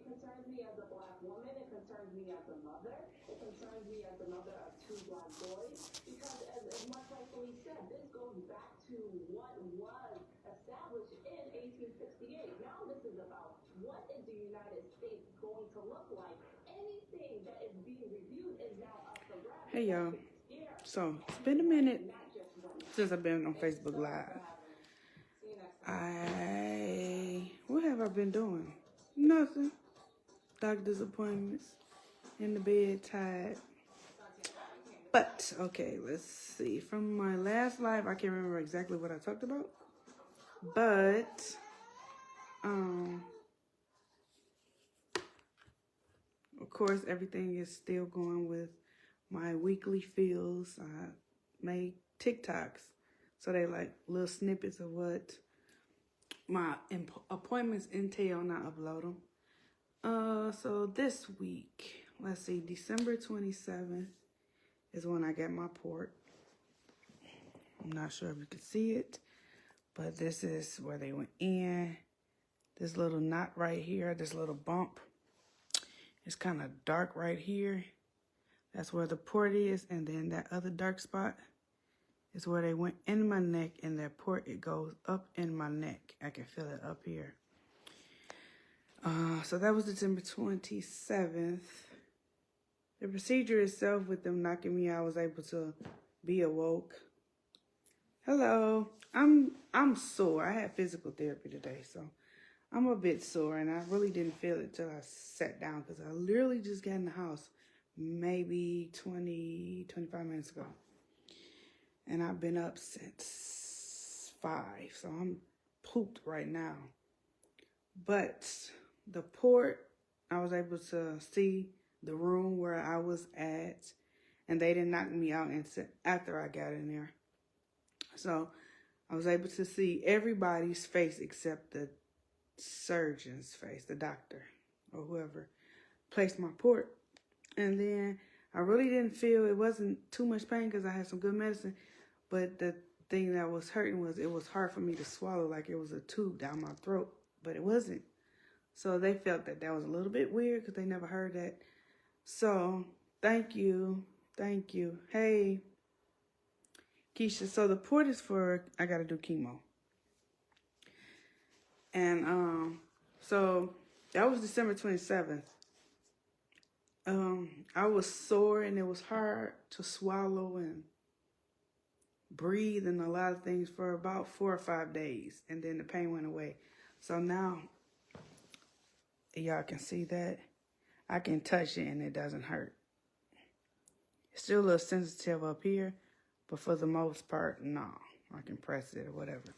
concerns me as a black woman. It concerns me as a mother. It concerns me as the mother of two black boys. Because as Mark rightfully said, this goes back to what was established in 1868. Now this is about what is the United States going to look like. Anything that is being reviewed is now up for grabs. Hey y'all. So it's been a minute since I've been on Facebook Live. What have I been doing? Nothing. Doctor's appointments, in the bed, tired. But, okay, let's see. From my last live, I can't remember exactly what I talked about. But, of course, everything is still going with my weekly feels. I made TikToks. So they like little snippets of what my appointments entail, and I upload them. So this week, let's see, December 27th is when I get my port. I'm not sure if you can see it, but this is where they went in. This little knot right here, this little bump, it's kind of dark right here. That's where the port is, and then that other dark spot is where they went in my neck, and that port, it goes up in my neck. I can feel it up here. So that was December 27th. The procedure itself, with them knocking me out, I was able to be awoke. Hello. I'm sore. I had physical therapy today, so I'm a bit sore, and I really didn't feel it till I sat down, because I literally just got in the house maybe 25 minutes ago. And I've been up since 5, so I'm pooped right now. But the port, I was able to see the room where I was at, and they didn't knock me out until after I got in there. So I was able to see everybody's face except the surgeon's face, the doctor or whoever placed my port. And then I really didn't feel, it wasn't too much pain because I had some good medicine, but the thing that was hurting was it was hard for me to swallow, like it was a tube down my throat, but it wasn't. So they felt that was a little bit weird because they never heard that. So thank you. Hey, Keisha. So the port is for, I got to do chemo. And so that was December 27th. I was sore, and it was hard to swallow and breathe and a lot of things for about 4 or 5 days, and then the pain went away. So now y'all can see that I can touch it and it doesn't hurt. It's still a little sensitive up here, but for the most part, no, I can press it or whatever.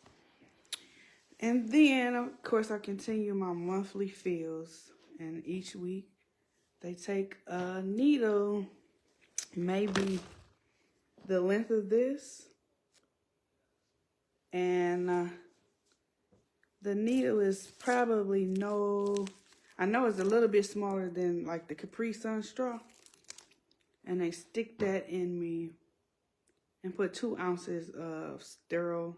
And then, of course, I continue my monthly fills, and each week they take a needle, maybe the length of this, and the needle is probably I know it's a little bit smaller than like the Capri Sun straw, and they stick that in me and put 2 ounces of sterile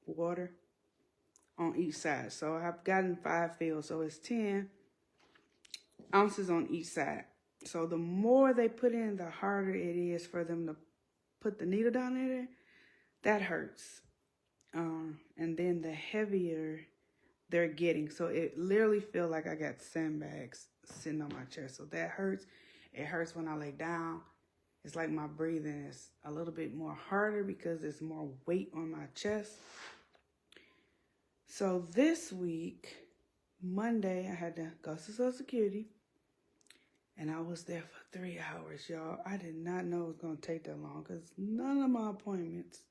water on each side. So I've gotten 5 fills, so it's 10 ounces on each side. So the more they put in, the harder it is for them to put the needle down in there. That hurts. And then the heavier they're getting. So it literally feels like I got sandbags sitting on my chest. So that hurts. It hurts when I lay down. It's like my breathing is a little bit more harder because there's more weight on my chest. So this week, Monday, I had to go to Social Security. And I was there for 3 hours, y'all. I did not know it was going to take that long because none of my appointments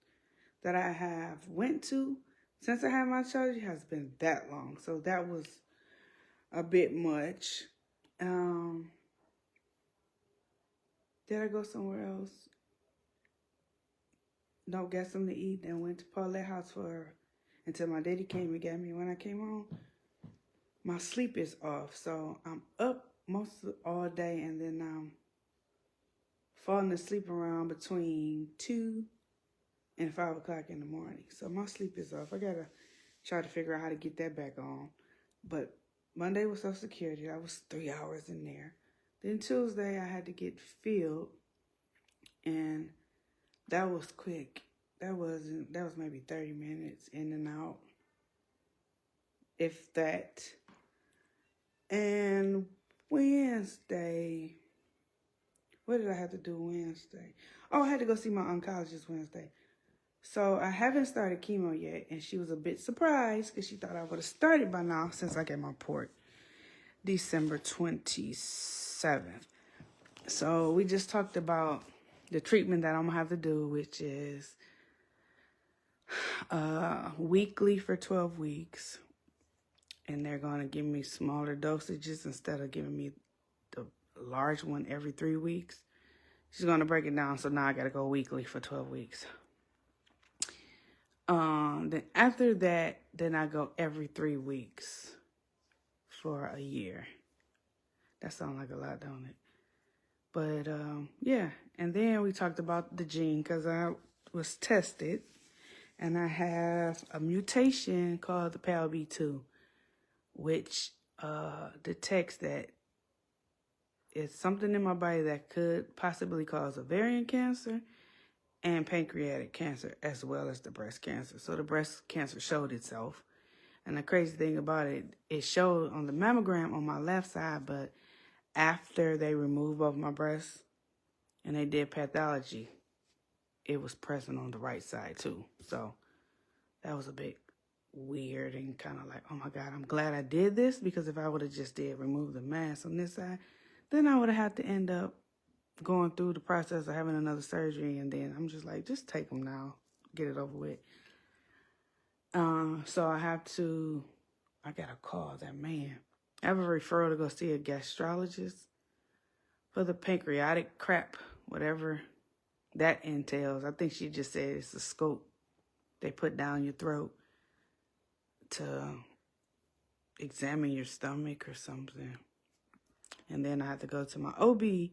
that I have went to since I had my surgery has been that long. So that was a bit much. Did I go somewhere else? No, got something to eat. Then went to Paulette House until my daddy came and got me. When I came home, my sleep is off. So I'm up all day, and then I'm falling asleep around between 2 and 5 o'clock in the morning. So my sleep is off. I got to try to figure out how to get that back on. But Monday was Social Security. I was 3 hours in there. Then Tuesday I had to get filled, and that was quick. That was maybe 30 minutes in and out, if that. And Wednesday, what did I have to do Wednesday? Oh, I had to go see my oncologist Wednesday. So I haven't started chemo yet, and she was a bit surprised because she thought I would have started by now since I get my report December 27th. So we just talked about the treatment that I'm going to have to do, which is weekly for 12 weeks. And they're going to give me smaller dosages instead of giving me the large one every 3 weeks. She's going to break it down, so now I got to go weekly for 12 weeks. Then after that, then I go every 3 weeks for a year. That sounds like a lot, don't it? But, yeah. And then we talked about the gene because I was tested, and I have a mutation called the PALB2, which detects that it's something in my body that could possibly cause ovarian cancer and pancreatic cancer, as well as the breast cancer. So the breast cancer showed itself. And the crazy thing about it, it showed on the mammogram on my left side, but after they removed both my breasts and they did pathology, it was present on the right side too. So that was a bit weird and kind of like, oh my God, I'm glad I did this, because if I would have just remove the mass on this side, then I would have had to end up going through the process of having another surgery, and then I'm just like, just take them now, get it over with. So I gotta call that man. I have a referral to go see a gastrologist for the pancreatic crap, whatever that entails. I think she just said it's a scope they put down your throat to examine your stomach or something. And then I have to go to my OB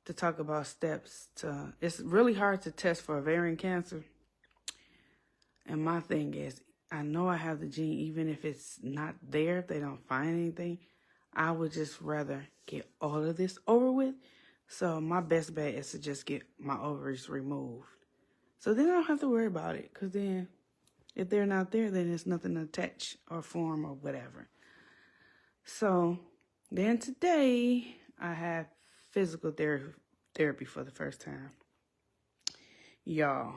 to talk about steps to, it's really hard to test for ovarian cancer. And my thing is, I know I have the gene, even if it's not there, if they don't find anything, I would just rather get all of this over with. So my best bet is to just get my ovaries removed. So then I don't have to worry about it, because then if they're not there, then there's nothing to attach or form or whatever. So then today I have physical therapy for the first time. Y'all,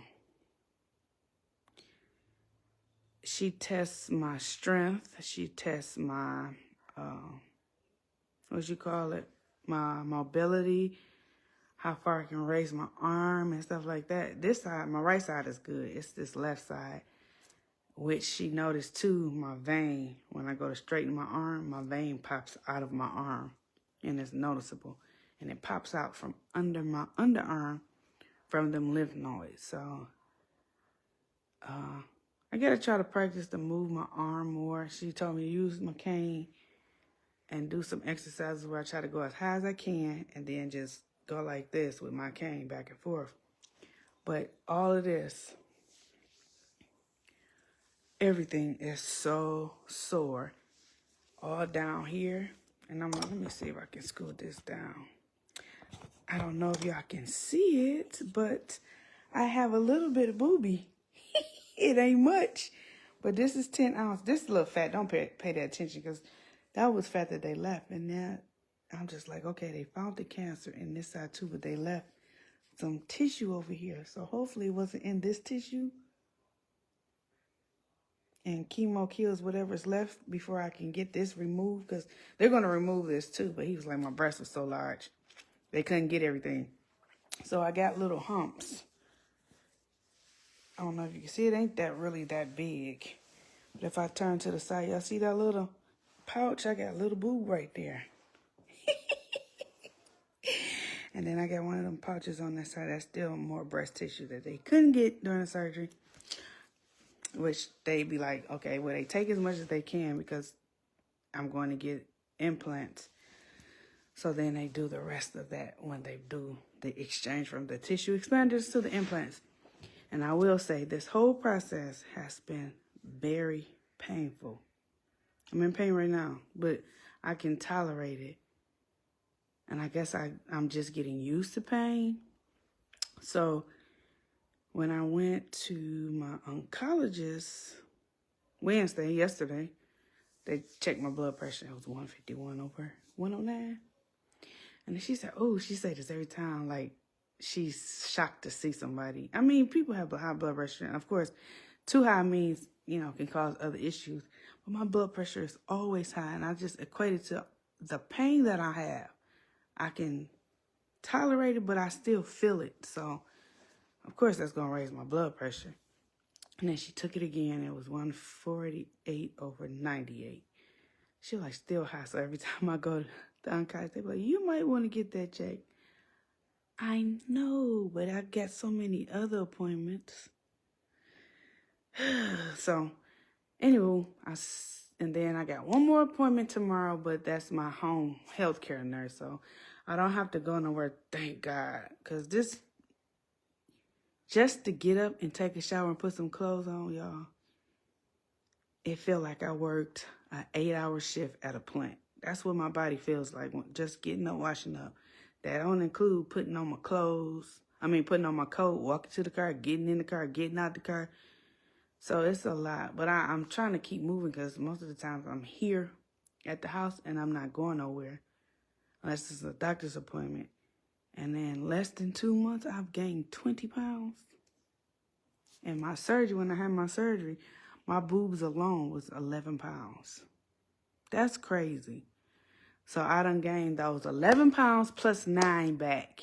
she tests my strength. She tests my, my mobility, how far I can raise my arm and stuff like that. This side, my right side is good. It's this left side, which she noticed too, my vein. When I go to straighten my arm, my vein pops out of my arm, and it's noticeable. And it pops out from under my underarm from them lymph nodes. So I got to try to practice to move my arm more. She told me to use my cane and do some exercises where I try to go as high as I can and then just go like this with my cane back and forth. But all of this, everything is so sore. All down here. And I'm like, let me see if I can scoot this down. I don't know if y'all can see it, but I have a little bit of boobie. It ain't much, but this is 10 ounce. This is a little fat. Don't pay that attention, because that was fat that they left. And now I'm just like, okay, they found the cancer in this side too, but they left some tissue over here. So hopefully it wasn't in this tissue. And chemo kills whatever's left before I can get this removed, because they're going to remove this too. But he was like, my breast was so large, they couldn't get everything. So I got little humps. I don't know if you can see it. Ain't that really that big. But if I turn to the side, y'all see that little pouch? I got a little boob right there. And then I got one of them pouches on that side. That's still more breast tissue that they couldn't get during the surgery. Which they be like, okay, well, they take as much as they can because I'm going to get implants. So then they do the rest of that when they do the exchange from the tissue expanders to the implants. And I will say this whole process has been very painful. I'm in pain right now, but I can tolerate it. And I guess I'm just getting used to pain. So when I went to my oncologist yesterday, they checked my blood pressure. It was 151 over 109. And then she said this every time, like, she's shocked to see somebody. I mean, people have high blood pressure. And of course, too high means, can cause other issues. But my blood pressure is always high. And I just equate it to the pain that I have. I can tolerate it, but I still feel it. So, of course, that's going to raise my blood pressure. And then she took it again. It was 148 over 98. She was like, still high. So every time I go to the oncologist, they be like, you might want to get that checked. I know, but I got so many other appointments. So, anyway, and then I got one more appointment tomorrow, but that's my home healthcare nurse. So, I don't have to go nowhere, thank God. Because just to get up and take a shower and put some clothes on, y'all, it felt like I worked an 8-hour shift at a plant. That's what my body feels like, just getting up, washing up. That don't include putting on my clothes. Putting on my coat, walking to the car, getting in the car, getting out the car. So it's a lot. But I'm trying to keep moving because most of the times I'm here at the house and I'm not going nowhere unless it's a doctor's appointment. And then less than 2 months, I've gained 20 pounds. And when I had my surgery, my boobs alone was 11 pounds. That's crazy. So I done gained those 11 pounds plus 9 back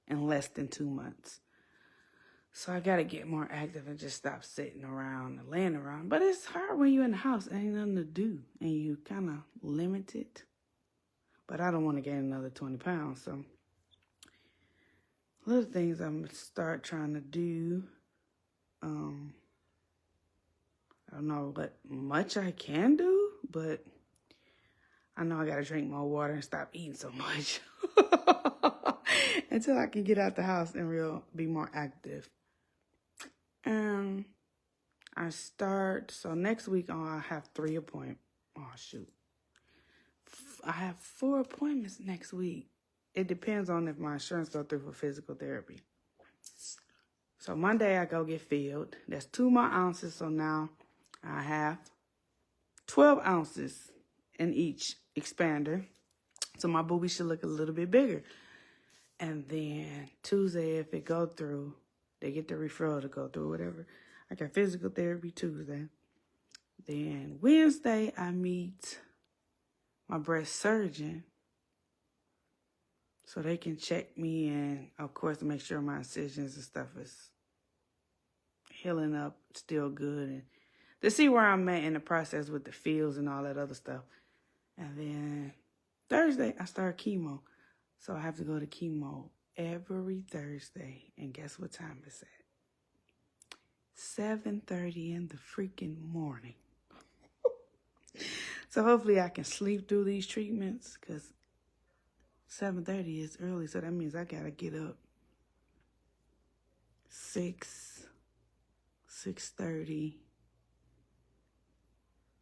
in less than 2 months. So I got to get more active and just stop sitting around and laying around. But it's hard when you're in the house. Ain't nothing to do. And you kind of limited. But I don't want to gain another 20 pounds. So little things I'm going to start trying to do. I don't know what much I can do, but I know I got to drink more water and stop eating so much until I can get out the house and be more active. So next week I have 3 appointments. Oh, shoot. I have 4 appointments next week. It depends on if my insurance goes through for physical therapy. So Monday I go get filled. That's 2 more ounces. So now I have 12 ounces in each expander. So my booby should look a little bit bigger. And then Tuesday, if it go through, they get the referral to go through, whatever. I got physical therapy Tuesday. Then Wednesday, I meet my breast surgeon so they can check me and, of course, make sure my incisions and stuff is healing up, still good, and to see where I'm at in the process with the fields and all that other stuff. And then Thursday, I start chemo. So I have to go to chemo every Thursday. And guess what time it's at? 7:30 in the freaking morning. So hopefully I can sleep through these treatments because 7:30 is early. So that means I got to get up 6:30.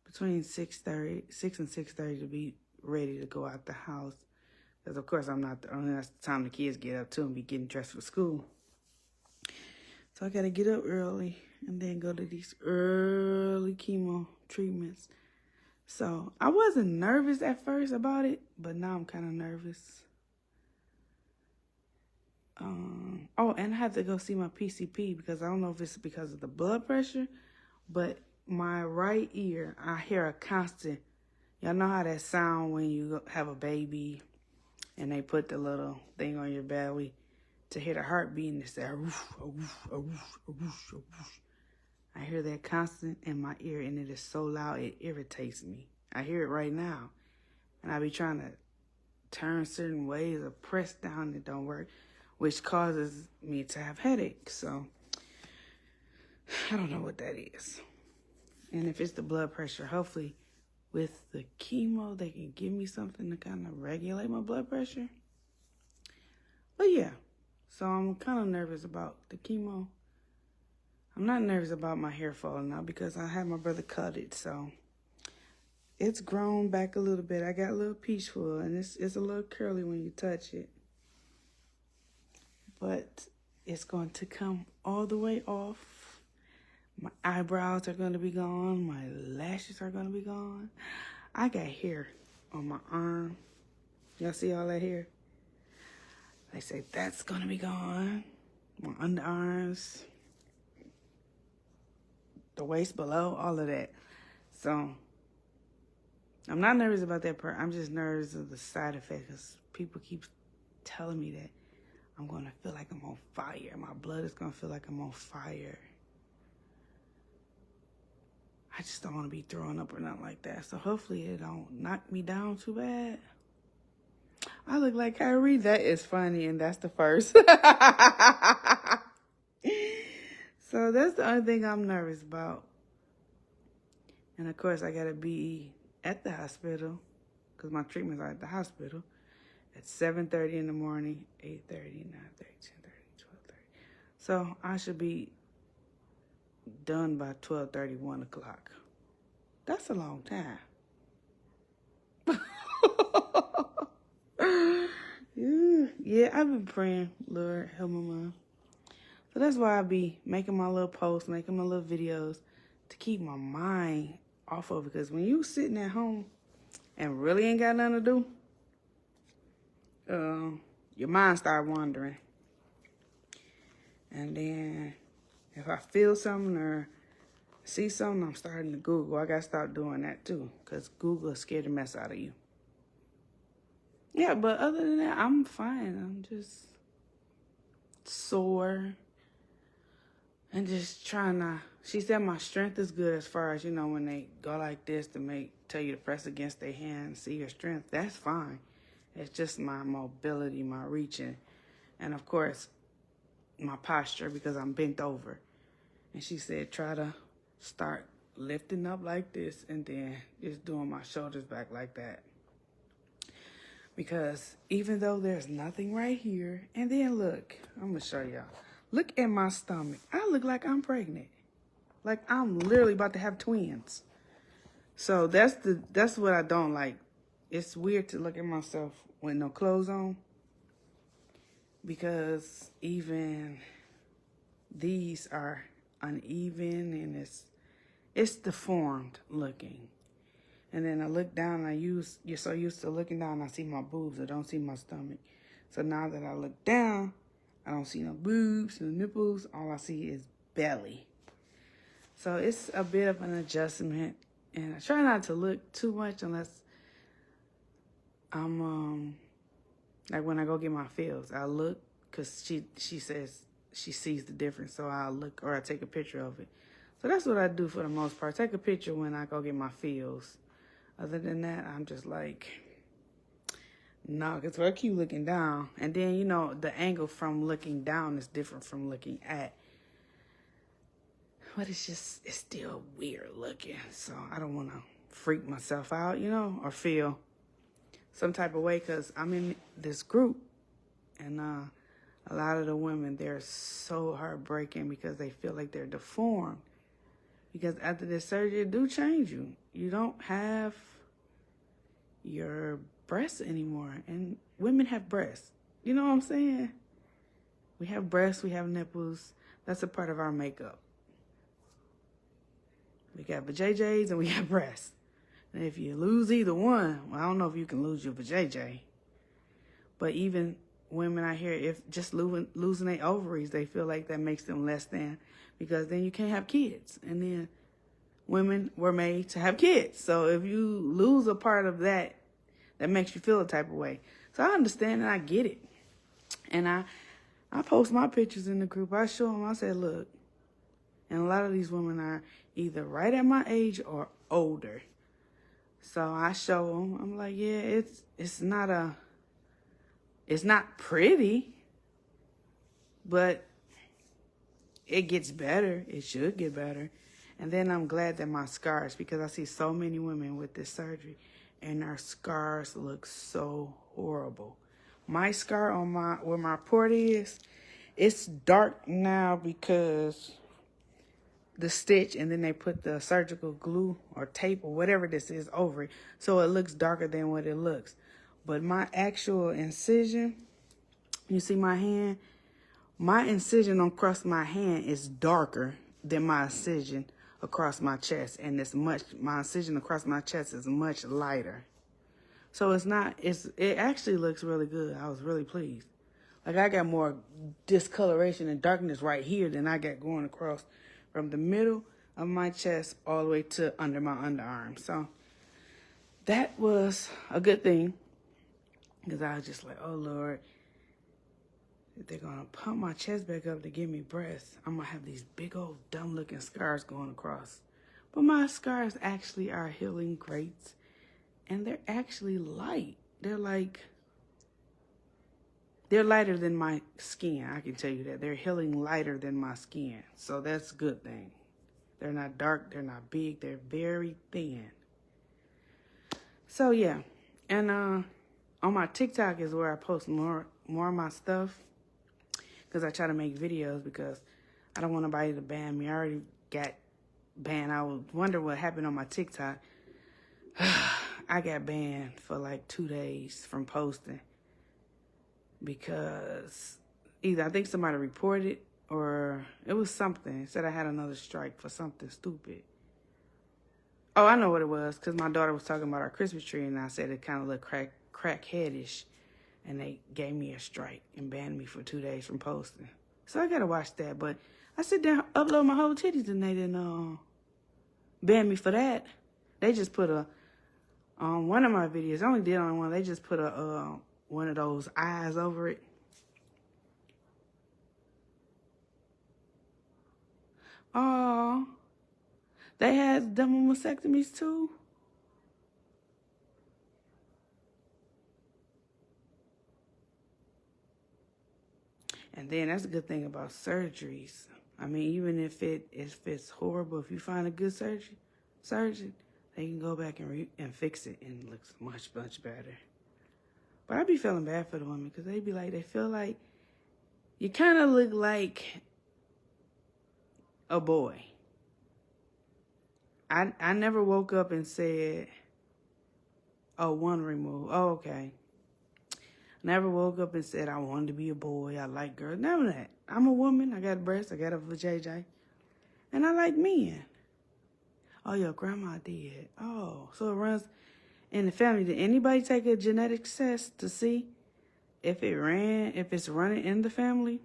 Between 6 and 6:30 to be ready to go out the house. Because, of course, I'm not the only. That's the time the kids get up, too, and be getting dressed for school. So I got to get up early and then go to these early chemo treatments. So I wasn't nervous at first about it, but now I'm kind of nervous. And I have to go see my PCP because I don't know if it's because of the blood pressure, but my right ear, I hear a constant. Y'all know how that sound when you have a baby and they put the little thing on your belly to hear the heartbeat and it's that woof, woof, woof, woof, woof. I hear that constant in my ear and it is so loud it irritates me. I hear it right now. And I be trying to turn certain ways or press down and it don't work, which causes me to have headaches. So I don't know what that is. And if it's the blood pressure, hopefully with the chemo, they can give me something to kind of regulate my blood pressure. But yeah, so I'm kind of nervous about the chemo. I'm not nervous about my hair falling out because I had my brother cut it. So it's grown back a little bit. I got a little peachful, and it's a little curly when you touch it. But it's going to come all the way off. My eyebrows are going to be gone. My lashes are going to be gone. I got hair on my arm. Y'all see all that hair? They say that's going to be gone. My underarms, the waist below, all of that. So I'm not nervous about that part. I'm just nervous of the side effects because people keep telling me that I'm going to feel like I'm on fire. My blood is going to feel like I'm on fire. I just don't want to be throwing up or nothing like that. So hopefully it don't knock me down too bad. I look like Kyrie. That is funny, and that's the first. So that's the only thing I'm nervous about. And of course, I got to be at the hospital because my treatments are at the hospital at 7:30 in the morning, 8:30, 9:30, 10:30, 12:30. So I should be done by 12:30, 1 o'clock. That's a long time. Yeah, I've been praying, Lord, help my mom. So that's why I be making my little posts, making my little videos to keep my mind off of it. Because when you sitting at home and really ain't got nothing to do, your mind start wandering. And then if I feel something or see something, I'm starting to Google. I got to start doing that too, because Google will scare the mess out of you. Yeah, but other than that, I'm fine. I'm just sore and just trying to. She said my strength is good as far as, when they go like this to tell you to press against their hand and see your strength. That's fine. It's just my mobility, my reaching, and of course, my posture because I'm bent over. And she said try to start lifting up like this and then just doing my shoulders back like that. Because even though there's nothing right here, and then look, I'm going to show y'all. Look at my stomach. I look like I'm pregnant. Like I'm literally about to have twins. So that's what I don't like. It's weird to look at myself with no clothes on. Because even these are uneven and it's deformed looking. And then I look down, you're so used to looking down, I see my boobs, I don't see my stomach. So now that I look down, I don't see no boobs, no nipples, all I see is belly. So it's a bit of an adjustment, and I try not to look too much unless I'm, like when I go get my fills, I look, because she says she sees the difference, so I'll look, or I take a picture of it. So that's what I do for the most part, take a picture when I go get my fills. Other than that, I'm just like, no, because I keep looking down. And then, the angle from looking down is different from looking at. But it's still weird looking. So I don't want to freak myself out, or feel some type of way. Because I'm in this group. And a lot of the women, they're so heartbreaking because they feel like they're deformed. Because after this surgery, it do change you. You don't have your breasts anymore. And women have breasts. You know what I'm saying? We have breasts, we have nipples. That's a part of our makeup. We got vajayjays and we got breasts. And if you lose either one, well, I don't know if you can lose your vajayjay. But even women out here, if just losing their ovaries, they feel like that makes them less than, because then you can't have kids. And then women were made to have kids. So if you lose a part of that, that makes you feel a type of way. So I understand and I get it. And I post my pictures in the group. I show them, I said, look, and a lot of these women are either right at my age or older. So I show them, I'm like, yeah, it's not pretty, but it gets better. It should get better. And then I'm glad that my scars, because I see so many women with this surgery and our scars look so horrible. My scar on where my port is, it's dark now because the stitch, and then they put the surgical glue or tape or whatever this is over it, so it looks darker than what it looks. But my actual incision, you see my hand? My incision across my hand is darker than my incision across my chest, and my incision across my chest is much lighter. So it actually looks really good. I was really pleased. Like, I got more discoloration and darkness right here than I got going across from the middle of my chest all the way to under my underarm. So that was a good thing, because I was just like, oh, Lord, if they're going to pump my chest back up to give me breasts, I'm going to have these big old dumb-looking scars going across. But my scars actually are healing great, and they're actually light. They're lighter than my skin. I can tell you that. They're healing lighter than my skin. So that's a good thing. They're not dark. They're not big. They're very thin. So, yeah. And on my TikTok is where I post more of my stuff, because I try to make videos, because I don't want nobody to ban me. I already got banned. I would wonder what happened on my TikTok. I got banned for like 2 days from posting, because either I think somebody reported, or it was something. It said I had another strike for something stupid. Oh, I know what it was, because my daughter was talking about our Christmas tree, and I said it kind of looked crackheadish, and they gave me a strike and banned me for 2 days from posting. So I got to watch that. But I sit down, upload my whole titties, and they didn't ban me for that. They just put on one of my videos, I only did on one, they just put one of those eyes over it. Oh, they had double mastectomies too? And then that's a good thing about surgeries. I mean, even if it's horrible, if you find a good surgeon, they can go back and fix it, and it looks much, much better. But I be feeling bad for the women, because they feel like you kind of look like a boy. I never woke up and said, oh, one remove. Oh, okay. Never woke up and said I wanted to be a boy. I like girls. None of that. I'm a woman. I got breasts. I got a vajayjay. And I like men. Oh, your grandma did. Oh, so it runs in the family. Did anybody take a genetic test to see if it's running in the family?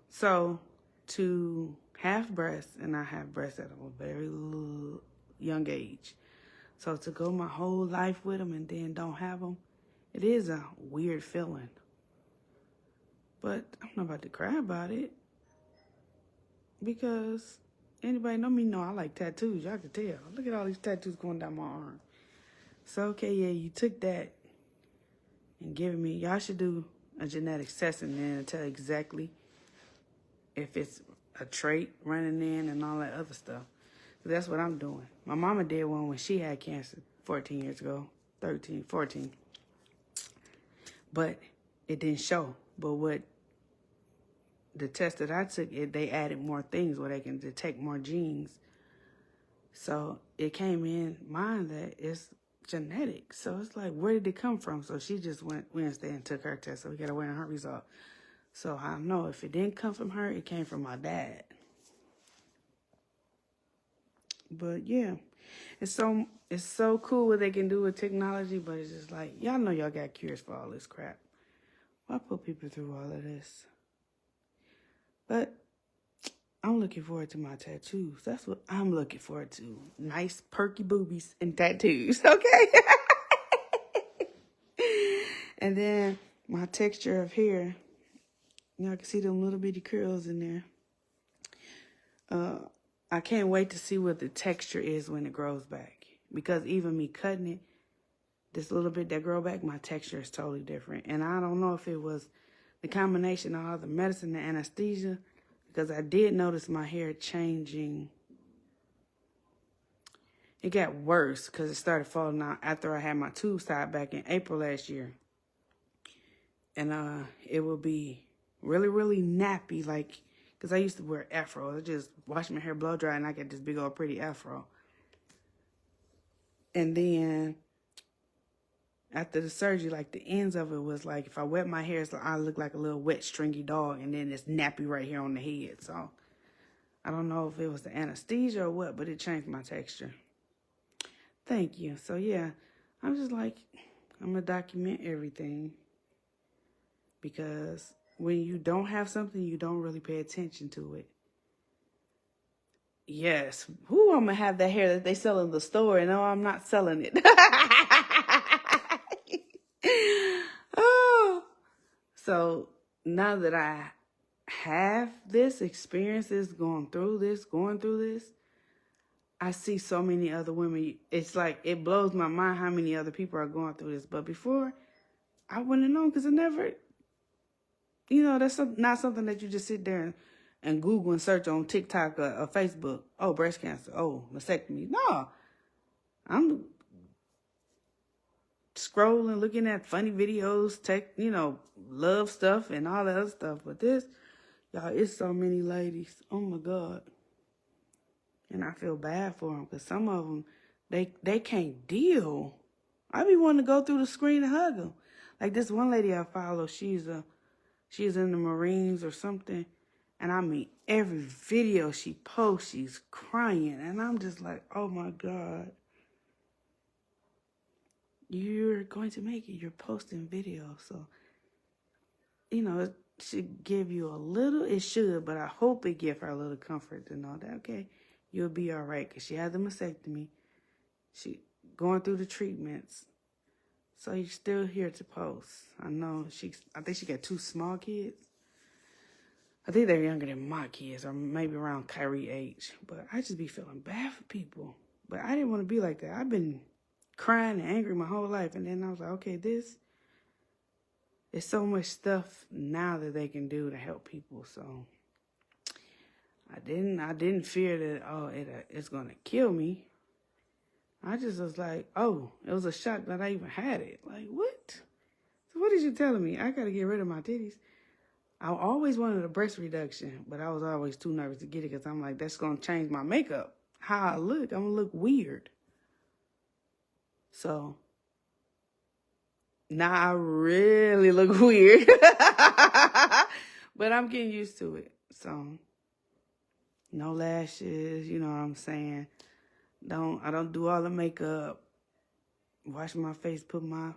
So to have breasts, and I have breasts at a very young age. So to go my whole life with them and then don't have them, it is a weird feeling. But I'm not about to cry about it, because anybody know me know I like tattoos. Y'all can tell. Look at all these tattoos going down my arm. So, okay, yeah, you took that and given me. Y'all should do a genetic test and then tell exactly if it's a trait running in and all that other stuff. That's what I'm doing. My mama did one when she had cancer 14 years ago, 14. But it didn't show. But what the test that I took, they added more things where they can detect more genes. So it came in mind that it's genetic. So it's like, where did it come from? So she just went Wednesday and took her test. So we got to wait on her result. So I know if it didn't come from her, it came from my dad. But yeah, it's so cool what they can do with technology, but it's just like, y'all know y'all got cures for all this crap. Why put people through all of this? But I'm looking forward to my tattoos. That's what I'm looking forward to. Nice, perky boobies and tattoos, okay? And then my texture of hair, y'all can see them little bitty curls in there. I can't wait to see what the texture is when it grows back. Because even me cutting it, this little bit that grow back, my texture is totally different. And I don't know if it was the combination of all the medicine and anesthesia, because I did notice my hair changing. It got worse because it started falling out after I had my tubes tied back in April last year. And it will be really, really nappy, like Because I used to wear afro. I just wash my hair blow dry and I get this big old pretty afro. And then after the surgery, like the ends of it was like, if I wet my hair, so I look like a little wet, stringy dog. And then it's nappy right here on the head. So I don't know if it was the anesthesia or what, but it changed my texture. Thank you. So yeah, I'm just like, I'm going to document everything. Because when you don't have something, you don't really pay attention to it. Yes. Who I'm going to have that hair that they sell in the store, and no, I'm not selling it. Oh. So now that I have this experiences going through this, I see so many other women. It's like, it blows my mind how many other people are going through this. But before, I wouldn't have known because it never... You know, that's not something that you just sit there and Google and search on TikTok or Facebook. Oh, breast cancer. Oh, mastectomy. No. I'm scrolling, looking at funny videos, love stuff and all that other stuff. But this, y'all, it's so many ladies. Oh, my God. And I feel bad for them because some of them, they can't deal. I be wanting to go through the screen and hug them. Like this one lady I follow, she's in the Marines or something. And I mean, every video she posts, she's crying. And I'm just like, oh my God. You're going to make it. You're posting videos. So, it should give you a little, it should, but I hope it give her a little comfort to know that, okay, you'll be all right. Because she had the mastectomy. She going through the treatments. So you're still here to post. I think she got 2 small kids. I think they're younger than my kids, or maybe around Kyrie age. But I just be feeling bad for people. But I didn't want to be like that. I've been crying and angry my whole life. And then I was like, okay, this is so much stuff now that they can do to help people. So I didn't fear that, it's going to kill me. I just was like, oh, it was a shock that I even had it. Like, what? So what is you telling me? I got to get rid of my titties. I always wanted a breast reduction, but I was always too nervous to get it because I'm like, that's going to change my makeup. How I look, I'm going to look weird. So now I really look weird. But I'm getting used to it. So no lashes, you know what I'm saying? I don't do all the makeup. Wash my face, put my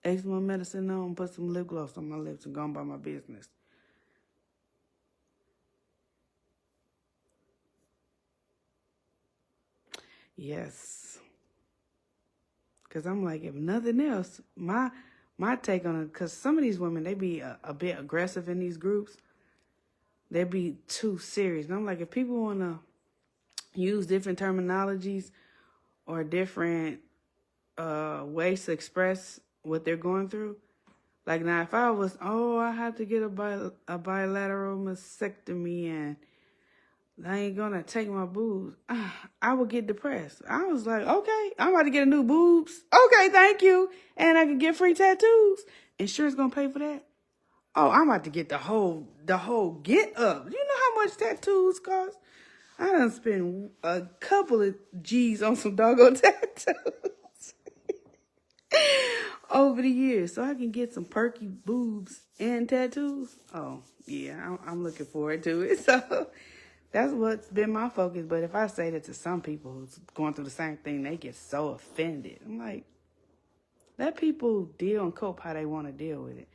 eczema medicine on, put some lip gloss on my lips and go on by my business. Yes. Because I'm like, if nothing else, my take on it, because some of these women, they be a bit aggressive in these groups. They be too serious. And I'm like, if people want to use different terminologies or different ways to express what they're going through. Like now, if I was, I have to get a bilateral mastectomy and I ain't gonna take my boobs, I would get depressed. I was like, okay, I'm about to get a new boobs. Okay, thank you. And I can get free tattoos. Insurance gonna pay for that? Oh, I'm about to get the whole get up. You know how much tattoos cost? I done spent a couple of G's on some doggone tattoos over the years. So I can get some perky boobs and tattoos. Oh, yeah, I'm looking forward to it. So that's what's been my focus. But if I say that to some people who's going through the same thing, they get so offended. I'm like, let people deal and cope how they want to deal with it.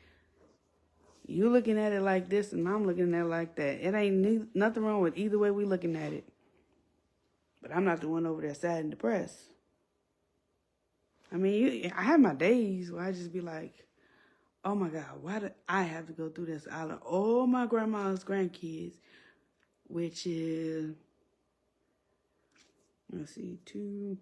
You looking at it like this and I'm looking at it like that. It ain't nothing wrong with either way we looking at it. But I'm not the one over there sad and depressed. I mean, I have my days where I just be like, oh my God, why do I have to go through this out of all my grandma's grandkids, which is, let's see, 2,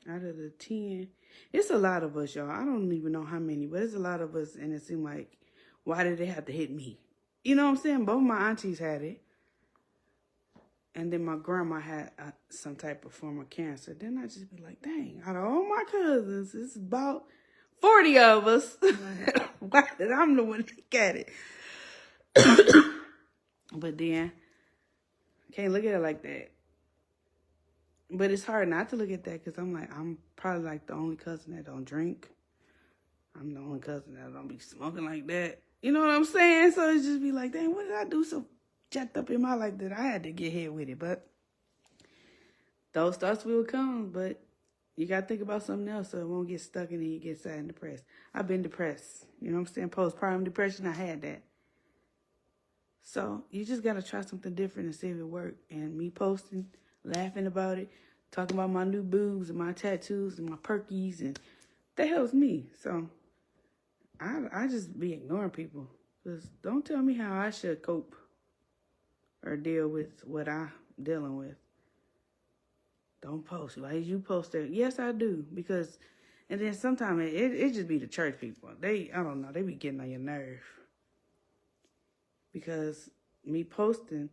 out of the 10. It's a lot of us, y'all. I don't even know how many, but it's a lot of us, and it seemed like, why did they have to hit me? You know what I'm saying? Both my aunties had it. And then my grandma had some type of form of cancer. Then I just be like, dang, out of all my cousins, it's about 40 of us. Why did I'm the one to look at it? But then, can't look at it like that. But it's hard not to look at that because I'm like, I'm probably like the only cousin that don't drink. I'm the only cousin that don't be smoking like that. You know what I'm saying? So it just be like, dang, what did I do so jacked up in my life that I had to get hit with it? But those thoughts will come, but you got to think about something else so it won't get stuck and then you get sad and depressed. I've been depressed. You know what I'm saying? Postpartum depression, I had that. So you just got to try something different and see if it works. And me posting, laughing about it, talking about my new boobs and my tattoos and my perkies, and that helps me. So I just be ignoring people. Because don't tell me how I should cope or deal with what I'm dealing with. Don't post. Why did you post that? Yes, I do. Because, and then sometimes it just be the church people. I don't know, they be getting on your nerve. Because me posting,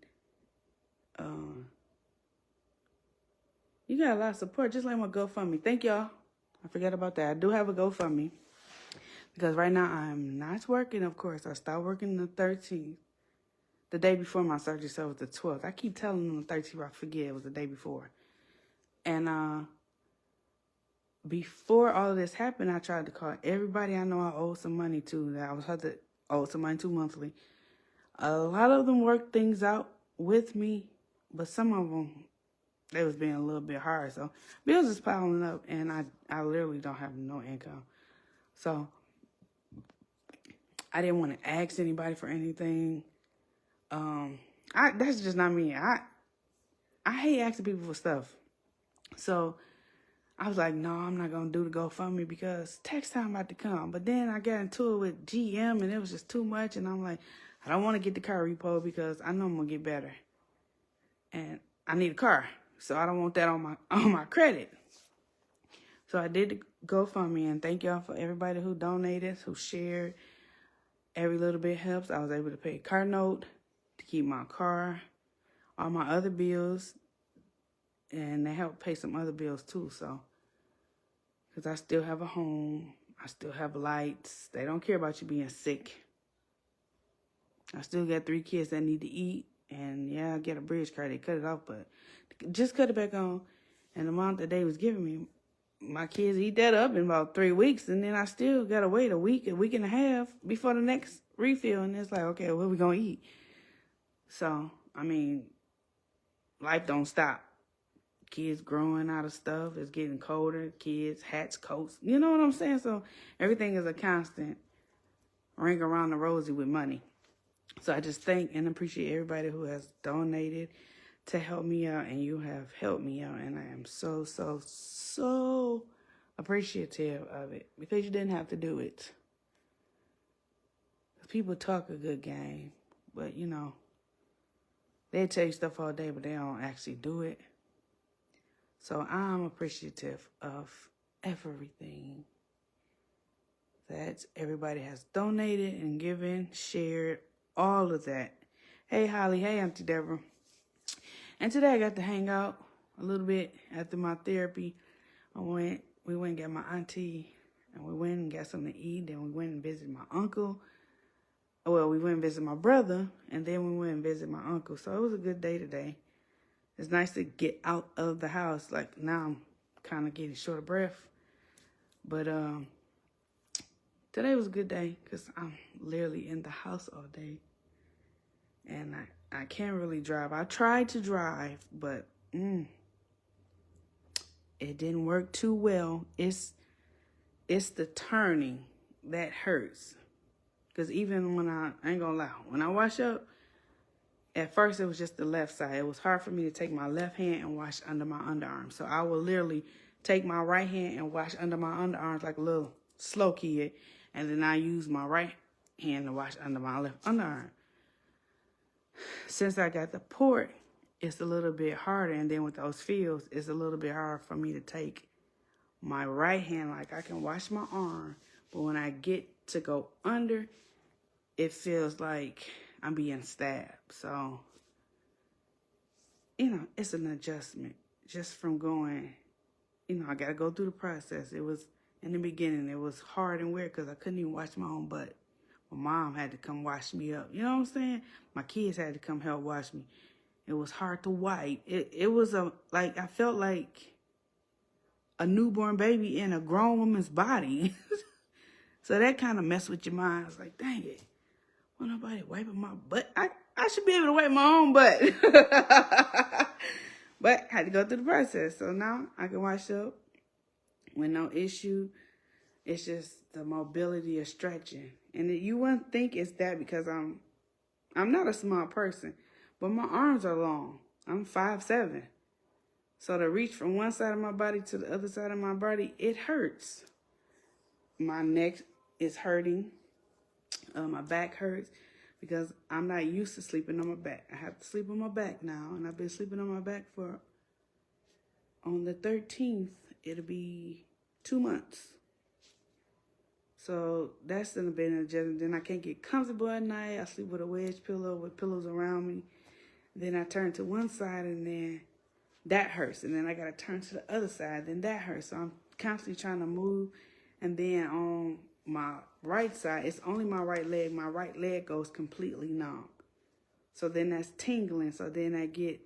you got a lot of support, just like my GoFundMe. Thank y'all. I forgot about that. I do have a GoFundMe. Because right now I'm not working, of course. I stopped working the 13th. The day before my surgery, so it was the 12th. I keep telling them the 13th, I forget it was the day before. And before all of this happened, I tried to call everybody I know I owed some money to, that I was had to owe some money to monthly. A lot of them worked things out with me, but some of them, they was being a little bit hard. So bills is piling up, and I literally don't have no income. So I didn't want to ask anybody for anything. That's just not me. I hate asking people for stuff. So I was like, no, I'm not going to do the GoFundMe because tax time about to come. But then I got into it with GM and it was just too much. And I'm like, I don't want to get the car repo because I know I'm going to get better. And I need a car. So I don't want that on my credit. So I did the GoFundMe, and thank y'all for everybody who donated, who shared. Every little bit helps. I was able to pay a car note to keep my car, all my other bills, and they helped pay some other bills too. So, because I still have a home, I still have lights. They don't care about you being sick. I still got 3 kids that need to eat, and yeah, I get a bridge card. They cut it off, but just cut it back on. And the amount that they was giving me, my kids eat that up in about 3 weeks, and then I still got to wait a week and a half before the next refill. And it's like, okay, what we going to eat? So, I mean, life don't stop. Kids growing out of stuff. It's getting colder. Kids, hats, coats. You know what I'm saying? So everything is a constant ring around the rosy with money. So I just thank and appreciate everybody who has donated to help me out, and you have helped me out, and I am so, so, so appreciative of it because you didn't have to do it. People talk a good game, but you know, they tell you stuff all day, but they don't actually do it. So I'm appreciative of everything that everybody has donated and given, shared, all of that. Hey, Holly. Hey, Auntie Deborah. And today I got to hang out a little bit after my therapy. We went and got my auntie, and we went and got something to eat. Then we went and visited my uncle. Well, we went and visited my brother, and then we went and visited my uncle. So it was a good day today. It's nice to get out of the house. Like, now I'm kind of getting short of breath. But today was a good day because I'm literally in the house all day. And I can't really drive. I tried to drive, but it didn't work too well. It's the turning that hurts. Because even when I ain't gonna lie, when I wash up, at first it was just the left side. It was hard for me to take my left hand and wash under my underarm. So I will literally take my right hand and wash under my underarms like a little slow kid. And then I use my right hand to wash under my left underarm. Since I got the port, it's a little bit harder. And then with those fields, it's a little bit harder for me to take my right hand. Like, I can wash my arm, but when I get to go under, it feels like I'm being stabbed. So, you know, it's an adjustment just from going, you know, I got to go through the process. It was In the beginning, it was hard and weird because I couldn't even wash my own butt. My mom had to come wash me up. You know what I'm saying? My kids had to come help wash me. It was hard to wipe. It was I felt like a newborn baby in a grown woman's body. So that kind of messed with your mind. I was like, dang it. Well, nobody wiping my butt. I should be able to wipe my own butt. But I had to go through the process. So now I can wash up with no issue. It's just the mobility of stretching. And you wouldn't think it's that because I'm not a small person, but my arms are long. I'm 5'7". So to reach from one side of my body to the other side of my body, it hurts. My neck is hurting. My back hurts because I'm not used to sleeping on my back. I have to sleep on my back now, and I've been sleeping on my back on the 13th, it'll be 2 months. So that's been an adjustment. Then I can't get comfortable at night. I sleep with a wedge pillow with pillows around me. Then I turn to one side, and then that hurts. And then I got to turn to the other side, then that hurts. So I'm constantly trying to move. And then on my right side, it's only my right leg. My right leg goes completely numb. So then that's tingling. So then I get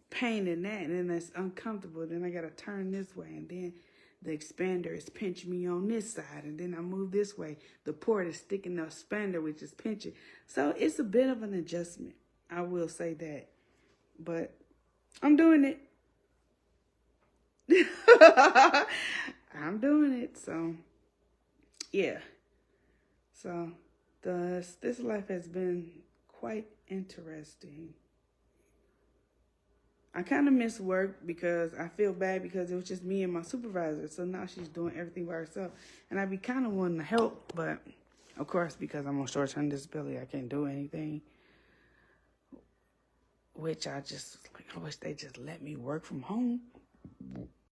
pain in that, and then that's uncomfortable. Then I got to turn this way, and then the expander is pinching me on this side, and then I move this way. The port is sticking the expander, which is pinching. So it's a bit of an adjustment. I will say that. But I'm doing it. I'm doing it. So, yeah. So, this life has been quite interesting. I kind of miss work because I feel bad because it was just me and my supervisor. So now she's doing everything by herself. And I'd be kind of wanting to help. But, of course, because I'm on short-term disability, I can't do anything. Which I wish they just let me work from home.